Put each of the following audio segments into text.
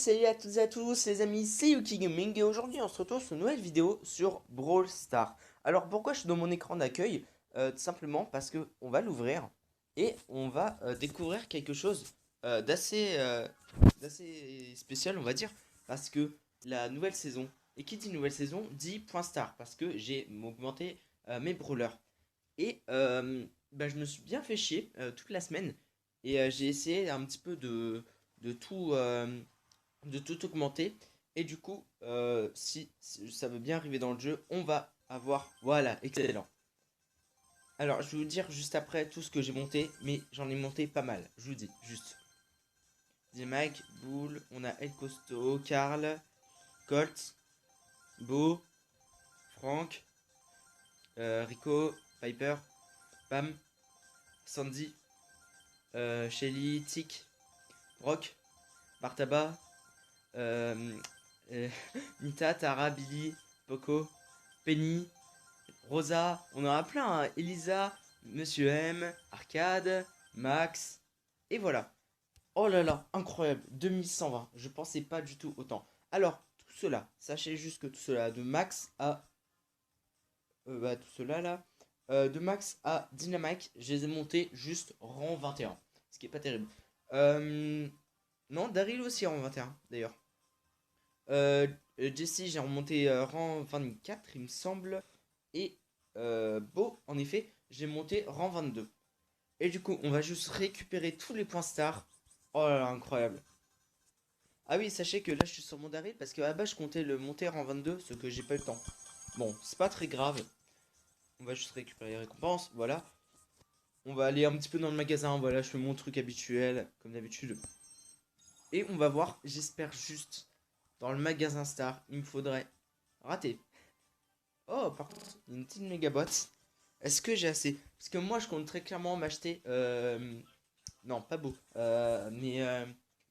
Salut à toutes et à tous les amis, c'est Yuki Gaming et aujourd'hui on se retrouve sur une nouvelle vidéo sur Brawl Stars. Alors pourquoi je suis dans mon écran d'accueil? Tout simplement parce que on va l'ouvrir et on va découvrir quelque chose d'assez spécial, on va dire, parce que la nouvelle saison, et qui dit nouvelle saison dit point star, parce que j'ai augmenté mes brawlers. Et je me suis bien fait chier toute la semaine et j'ai essayé un petit peu de tout, euh, de tout augmenter. Et du coup, si ça veut bien arriver dans le jeu, on va avoir... Voilà, excellent. Alors, je vais vous dire juste après tout ce que j'ai monté, mais j'en ai monté pas mal, je vous dis, juste. Mike, Bull, on a El Costo, Karl, Colt, Bo, Frank, Rico, Piper, Pam, Sandy, Shelly, Tick, Brock, Bartaba, euh, euh, Nita, Tara, Billy, Poco, Penny, Rosa, on en a plein, hein. Elisa, Monsieur M, Arcade, Max, et voilà. Oh là là, incroyable, 2120, je pensais pas du tout autant. Alors, tout cela, sachez juste que tout cela, de Max à... tout cela là, de Max à Dynamite, je les ai montés juste rang 21, ce qui est pas terrible. Euh, non, Daryl aussi rang 21, d'ailleurs. Euh, Jesse, j'ai remonté rang 24, il me semble. Et Beau, en effet, j'ai monté rang 22. Et du coup, on va juste récupérer tous les points stars. Oh là là, incroyable. Ah oui, sachez que là, je suis sur mon Daryl parce que à la base, je comptais le monter rang 22, ce que j'ai pas eu le temps. Bon, c'est pas très grave. On va juste récupérer les récompenses, voilà. On va aller un petit peu dans le magasin, voilà, je fais mon truc habituel, comme d'habitude. Et on va voir, j'espère juste, dans le magasin Star, il me faudrait rater. Oh, par contre, il y a une petite mégabot. Est-ce que j'ai assez? Parce que moi, je compte très clairement m'acheter. Non, pas beau. Mais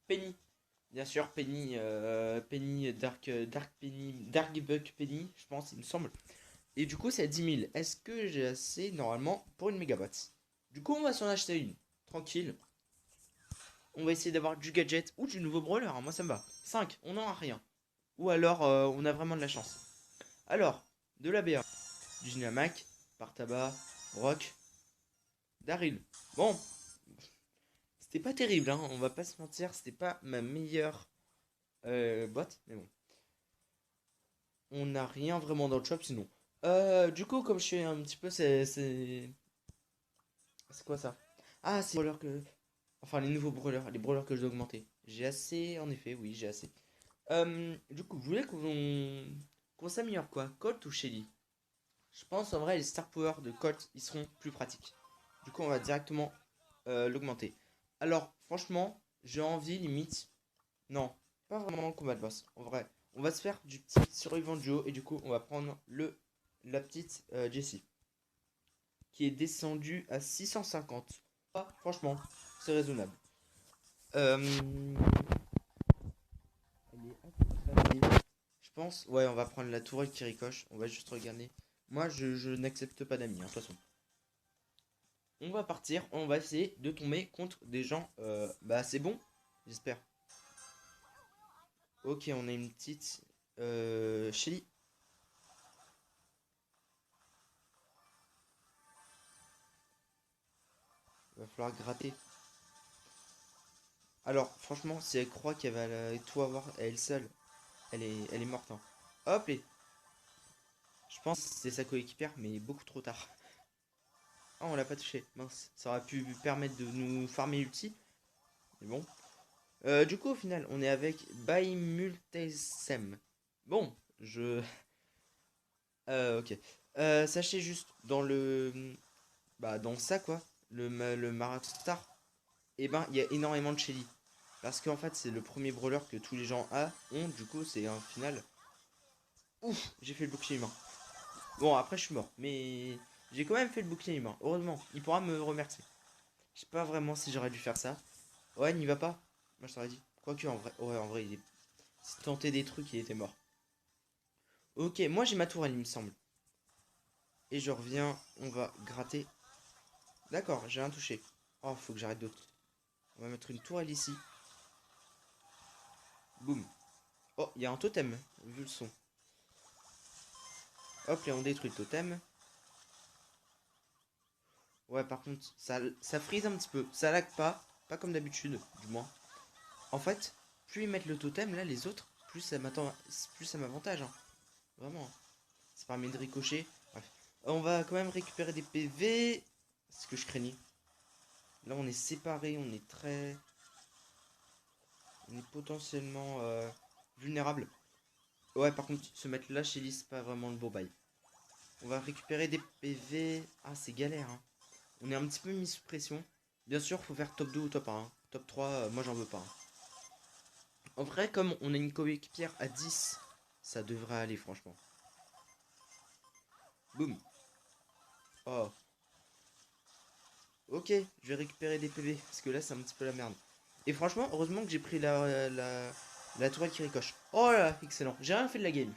Penny. Bien sûr, Penny. Penny, Dark Penny. Dark Buck Penny, je pense, il me semble. Et du coup, c'est à 10 000. Est-ce que j'ai assez, normalement, pour une mégabot? Du coup, on va s'en acheter une. Tranquille. On va essayer d'avoir du gadget ou du nouveau brawler, hein. Moi, ça me va. 5, on n'en a rien. Ou alors, on a vraiment de la chance. Alors, de la BA. Du Dynamac, Partaba, Brock, Daryl. Bon, c'était pas terrible, hein, on va pas se mentir, c'était pas ma meilleure boîte, mais bon. On n'a rien vraiment dans le shop sinon. Du coup, comme je suis un petit peu, c'est quoi ça? Ah, c'est les brawlers que... Enfin, les nouveaux brawlers, les brawlers que j'ai augmentés. J'ai assez, en effet, oui, j'ai assez. Du coup, vous voulez qu'on s'améliore quoi? Colt ou Shelly? Je pense en vrai, les Star Power de Colt, ils seront plus pratiques. Du coup, on va directement l'augmenter. Alors, franchement, j'ai envie limite. Non, pas vraiment combat de boss. En vrai, on va se faire du petit survivant duo et du coup, on va prendre la petite Jessie qui est descendue à 650. Ah, franchement, c'est raisonnable. Euh, elle est à peu près facile. Je pense, ouais, on va prendre la tourelle qui ricoche. On va juste regarder. Moi, je n'accepte pas d'amis, hein, de toute façon. On va partir, on va essayer de tomber contre des gens c'est bon, j'espère. Ok, on a une petite Shelly. Va falloir gratter. Alors, franchement, si elle croit qu'elle va tout avoir à elle seule, elle est morte, hein. Hop, et je pense que c'est sa coéquipière, mais beaucoup trop tard. Ah, on l'a pas touché, mince. Ça aurait pu lui permettre de nous farmer ulti, mais bon. Du coup, au final, on est avec Baimultesem. Bon, ok. Sachez juste, dans ça, quoi, le Marathon Star, et ben, il y a énormément de Shelly. Parce qu'en fait, c'est le premier brawler que tous les gens ont, du coup, c'est un final. Ouf, j'ai fait le bouclier humain. Bon, après, je suis mort, mais j'ai quand même fait le bouclier humain. Heureusement, il pourra me remercier. Je sais pas vraiment si j'aurais dû faire ça. Ouais, n'y va pas. Moi, je t'aurais dit. Quoique, en vrai, ouais, en vrai, s'il tentait des trucs, il était mort. Ok, moi, j'ai ma tourelle, il me semble. Et je reviens, on va gratter. D'accord, j'ai un touché. Oh, faut que j'arrête d'autre. On va mettre une tourelle ici. Boum. Oh, il y a un totem, vu le son. Hop, là, on détruit le totem. Ouais, par contre, ça freeze un petit peu. Ça lag pas. Pas comme d'habitude, du moins. En fait, plus ils mettent le totem, là, les autres, plus ça m'avantage. Hein. Vraiment. Ça permet de ricocher. Bref. On va quand même récupérer des PV. C'est ce que je craignais. Là, on est séparés. On est potentiellement vulnérable. Ouais, par contre, se mettre là chez Lee, c'est pas vraiment le beau bail. On va récupérer des PV. Ah, c'est galère. Hein. On est un petit peu mis sous pression. Bien sûr, faut faire top 2 ou top 1. Hein. Top 3, moi j'en veux pas. Hein. En vrai, comme on a une coéquipière à 10, ça devrait aller, franchement. Boum. Oh. Ok, je vais récupérer des PV. Parce que là, c'est un petit peu la merde. Et franchement, heureusement que j'ai pris la tourelle qui ricoche. Oh là là, excellent. J'ai rien fait de la game.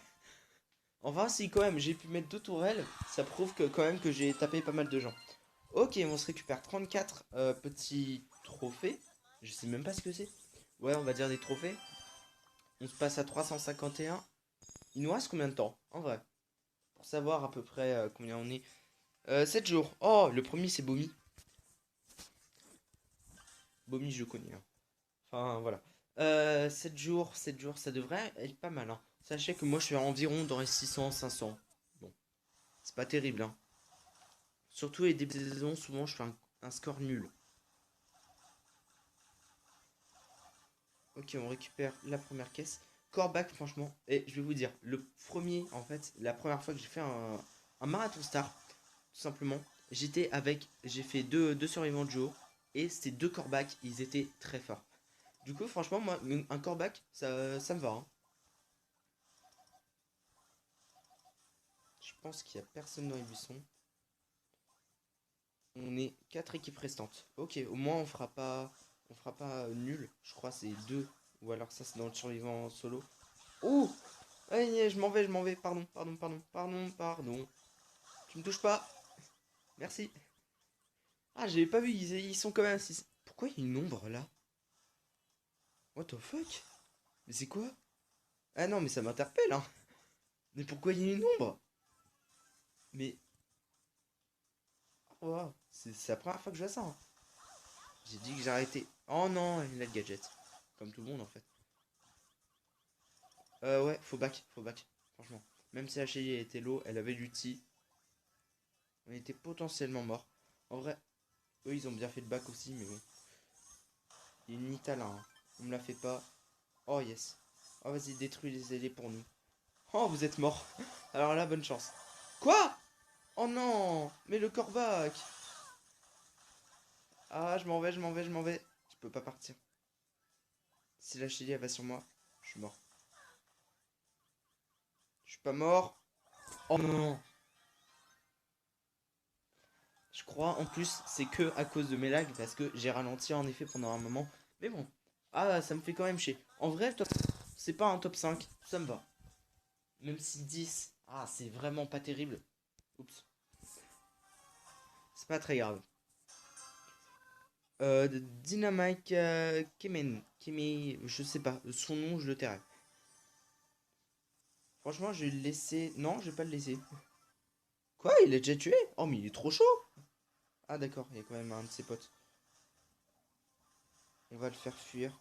Enfin, si, quand même, j'ai pu mettre 2 tourelles. Ça prouve que quand même que j'ai tapé pas mal de gens. Ok, on se récupère 34 petits trophées. Je sais même pas ce que c'est. Ouais, on va dire des trophées. On se passe à 351. Il nous reste combien de temps, en vrai? Pour savoir à peu près combien on est. 7 jours. Oh, le premier c'est Bomi. Bomi, je connais. Hein. Enfin, voilà. 7 jours, 7 jours, ça devrait être pas mal. Hein. Sachez que moi je suis environ dans les 600, 500. Bon, c'est pas terrible. Hein. Surtout les débuts de saison, souvent je fais un score nul. Ok, on récupère la première caisse. Corback, franchement. Et je vais vous dire, le premier, en fait, la première fois que j'ai fait un marathon star, tout simplement, j'ai fait deux survivants de jour. Et ces 2 Corback, ils étaient très forts. Du coup, franchement, moi, un Corback, ça me va. Hein. Je pense qu'il n'y a personne dans les buissons. On est 4 équipes restantes. Ok, au moins on fera pas nul. Je crois que c'est 2. Ou alors ça c'est dans le survivant solo. Oh, allez, je m'en vais. Pardon, pardon, pardon, pardon, pardon. Tu me touches pas. Merci. Ah, j'avais pas vu, ils sont quand même 6. Pourquoi il y a une ombre là? What the fuck? Mais c'est quoi? Ah non, mais ça m'interpelle, hein. Mais pourquoi il y a une ombre? Mais. Oh, c'est la première fois que je vois ça. Hein. J'ai dit que j'arrêtais. Oh non, il a le gadget. Comme tout le monde en fait. Ouais, faut back, faut back. Franchement. Même si Ashley était low, elle avait l'ulti. On était potentiellement mort. En vrai, eux ils ont bien fait le back aussi, mais bon. Il y a une Nita là. Hein. On me la fait pas. Oh yes. Oh vas-y, détruis les ailés pour nous. Oh, vous êtes mort. Alors là, bonne chance. Quoi? Oh non. Mais le corbac. Ah, je m'en vais, je m'en vais, je m'en vais. Je peux pas partir. Si la Shelly elle va sur moi, je suis mort. Je suis pas mort. Oh non. Je crois en plus c'est que à cause de mes lags parce que j'ai ralenti en effet pendant un moment. Mais bon. Ah, ça me fait quand même chier. En vrai, c'est pas un top 5. Ça me va. Même si 10. Ah, c'est vraiment pas terrible. Oups. C'est pas très grave. Dynamite Kemen. Je sais pas. Son nom, je le tairai. Franchement, je vais le laisser. Non, je vais pas le laisser. Quoi? Il est déjà tué? Oh, mais il est trop chaud! Ah, d'accord, il y a quand même un de ses potes. On va le faire fuir.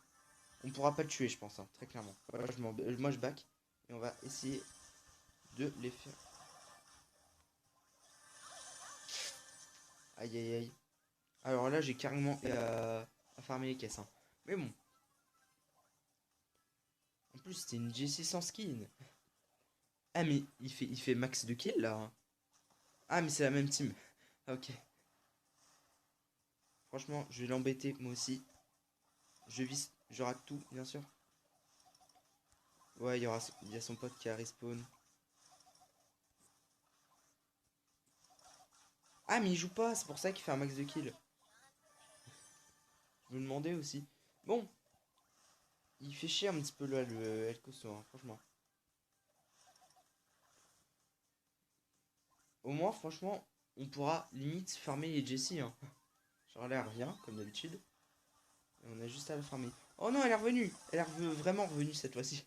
On pourra pas le tuer, je pense, hein, très clairement. Moi, je back. Et on va essayer de les faire. Aïe, aïe, aïe. Alors là, j'ai carrément à farmer les caisses. Hein. Mais bon. En plus, c'était une Jessie sans skin. Ah, mais il fait max de kills là. Hein. Ah, mais c'est la même team. Ah, ok. Franchement, je vais l'embêter moi aussi. Je vise, je rate tout, bien sûr. Ouais, il y a son pote qui a respawn. Ah, mais il joue pas, c'est pour ça qu'il fait un max de kills. Je me demandais aussi. Bon, il fait chier un petit peu là, le El Costo, hein, franchement. Au moins, franchement, on pourra limite farmer les Jessie. Hein. Genre là, rien, comme d'habitude. Et on a juste à le farmer. Oh non, elle est revenue. Elle est vraiment revenue cette fois-ci.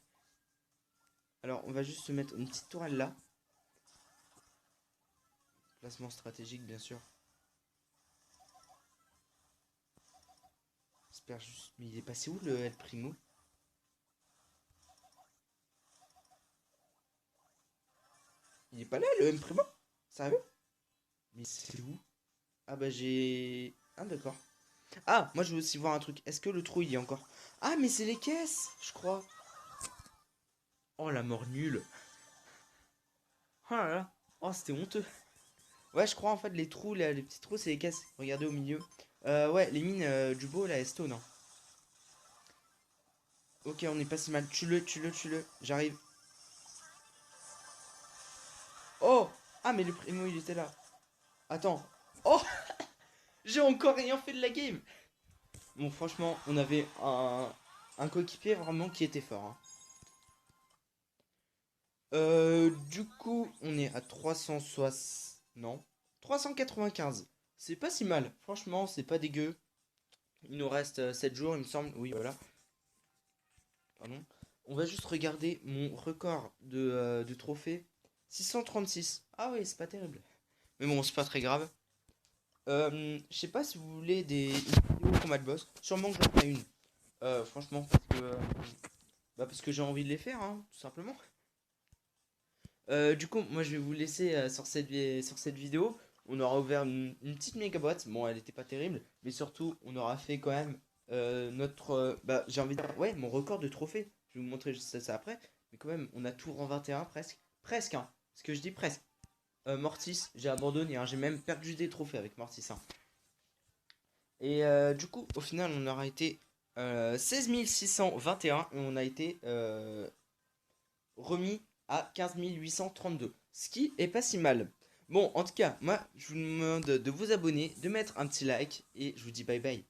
Alors, on va juste se mettre une petite tourelle là. Placement stratégique, bien sûr. J'espère juste... Mais il est passé où le El Primo? Il est pas là, le El Primo? Sérieux? Mais c'est où? Ah bah j'ai... Ah d'accord. Ah, moi je veux aussi voir un truc. Est-ce que le trou il y est encore? Ah mais c'est les caisses, je crois. Oh la mort nulle. Oh là là. Oh c'était honteux. Ouais je crois en fait les trous, les petits trous c'est les caisses. Regardez au milieu. Ouais les mines du beau là, Stone. Hein. Ok on est pas si mal. Tue-le, tue-le, tue-le. J'arrive. Oh. Ah mais le primo il était là. Attends. Oh. J'ai encore rien fait de la game. Bon franchement on avait un coéquipier vraiment qui était fort. Hein. Du coup, on est à 360... Non. 395. C'est pas si mal. Franchement, c'est pas dégueu. Il nous reste 7 jours, il me semble. Oui, voilà. Pardon. On va juste regarder mon record de trophées. 636. Ah oui, c'est pas terrible. Mais bon, c'est pas très grave. Je sais pas si vous voulez des vidéos combat de boss. Sûrement que j'en ferai une. Franchement, parce que j'ai envie de les faire, hein, tout simplement. Du coup, moi je vais vous laisser sur cette vidéo. On aura ouvert une petite méga boîte. Bon, elle était pas terrible, mais surtout, on aura fait quand même bah, j'ai envie de dire, ouais, mon record de trophées. Je vais vous montrer juste ça après. Mais quand même, on a tout en 21 presque. Presque, hein. Ce que je dis presque. Mortis, j'ai abandonné, hein. J'ai même perdu des trophées avec Mortis. Hein. Et du coup, au final, on aura été 16 621 et on a été remis à 15 832. Ce qui est pas si mal. Bon, en tout cas, moi, je vous demande de vous abonner, de mettre un petit like et je vous dis bye bye.